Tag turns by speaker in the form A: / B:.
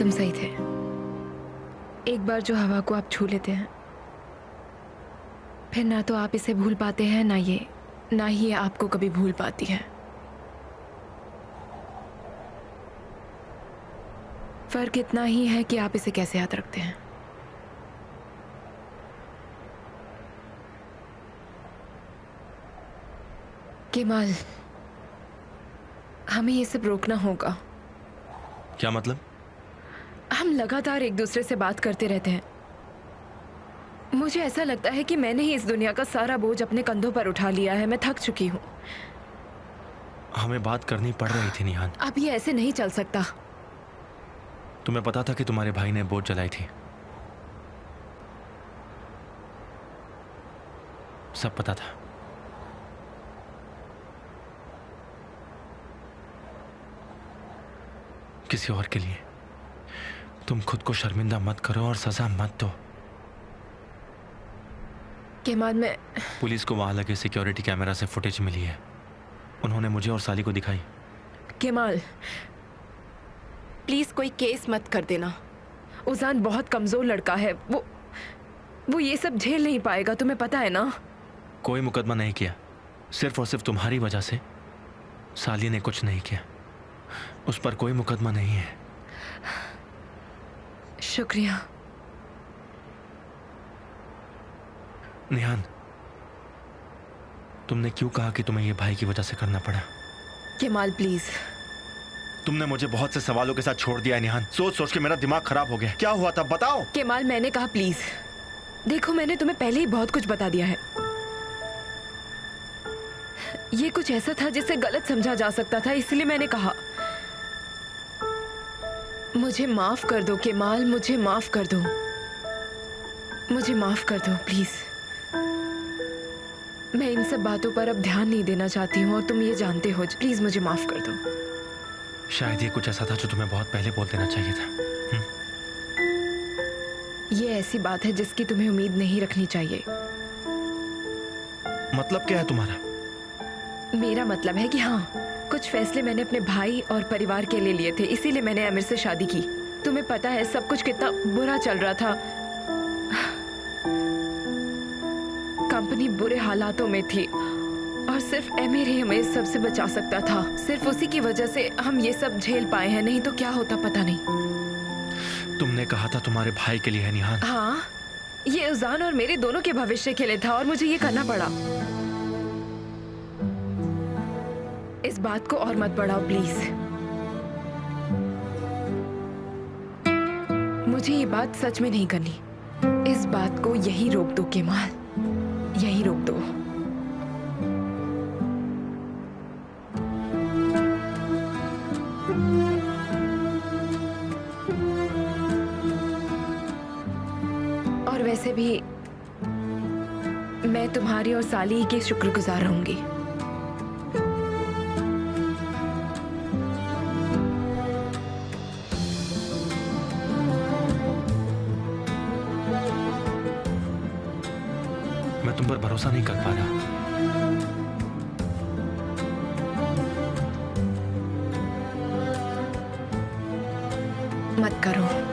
A: तुम सही थे। एक बार जो हवा को आप छू लेते हैं, फिर ना तो आप इसे भूल पाते हैं, ना ही ये आपको कभी भूल पाती है। फर्क इतना ही है कि आप इसे कैसे याद रखते हैं। केमाल, हमें ये सब रोकना होगा।
B: क्या मतलब?
A: हम लगातार एक दूसरे से बात करते रहते हैं। मुझे ऐसा लगता है कि मैंने ही इस दुनिया का सारा बोझ अपने कंधों पर उठा लिया है। मैं थक चुकी हूँ।
B: हमें बात करनी पड़ रही थी निहान।
A: अब ये ऐसे नहीं चल सकता।
B: तुम्हें पता था कि तुम्हारे भाई ने बोझ जलाई थी? सब पता था। किसी और के लिए तुम खुद को शर्मिंदा मत करो और सजा मत दो।
A: केमाल, मैं
B: पुलिस को वहां लगे सिक्योरिटी कैमरा से फुटेज मिली है। उन्होंने मुझे और साली को दिखाई।
A: केमाल, प्लीज कोई केस मत कर देना। उजान बहुत कमजोर लड़का है। वो ये सब झेल नहीं पाएगा, तुम्हें पता है ना।
B: कोई मुकदमा नहीं किया। सिर्फ और सिर्फ तुम्हारी वजह से साली ने कुछ नहीं किया। उस पर कोई मुकदमा नहीं है।
A: शुक्रिया।
B: निहान, तुमने क्यों कहा कि तुम्हें यह भाई की वजह से करना पड़ा?
A: Kemal please.
B: तुमने मुझे बहुत से सवालों के साथ छोड़ दिया है निहान। सोच सोच के मेरा दिमाग खराब हो गया। क्या हुआ था बताओ।
A: केमाल, मैंने कहा प्लीज। देखो, मैंने तुम्हें पहले ही बहुत कुछ बता दिया है। ये कुछ ऐसा था जिसे गलत समझा जा सकता था, इसलिए मैंने कहा। मुझे माफ कर दो केमाल, मुझे माफ कर दो। मुझे माफ कर दो प्लीज। मैं इन सब बातों पर अब ध्यान नहीं देना चाहती हूँ और तुम ये जानते हो। प्लीज मुझे माफ कर दो।
B: शायद ये कुछ ऐसा था जो तुम्हें बहुत पहले बोल देना चाहिए था।
A: ये ऐसी बात है जिसकी तुम्हें उम्मीद नहीं रखनी चाहिए।
B: मतलब क्या है तुम्हारा?
A: मेरा मतलब है कि हाँ, कुछ फैसले मैंने अपने भाई और परिवार के लिए लिए थे, इसीलिए मैंने आमिर से शादी की। तुम्हें पता है सब कुछ कितना बुरा चल रहा था। कंपनी बुरे हालातों में थी और सिर्फ आमिर ही हमें इस सब से बचा सकता था। सिर्फ उसी की वजह से हम ये सब झेल पाए हैं, नहीं तो क्या होता पता नहीं।
B: तुमने कहा था तुम्हारे भाई के लिए है निहान।
A: हाँ, ये उजान और मेरे दोनों के भविष्य के लिए था और मुझे ये करना पड़ा। इस बात को और मत बढ़ाओ प्लीज। मुझे ये बात सच में नहीं करनी। इस बात को यही रोक दो केमाल, यही रोक दो। और वैसे भी मैं तुम्हारी और साली की शुक्रगुजार रहूंगी।
B: मैं तुम पर भरोसा नहीं कर पा रहा।
A: मत करो।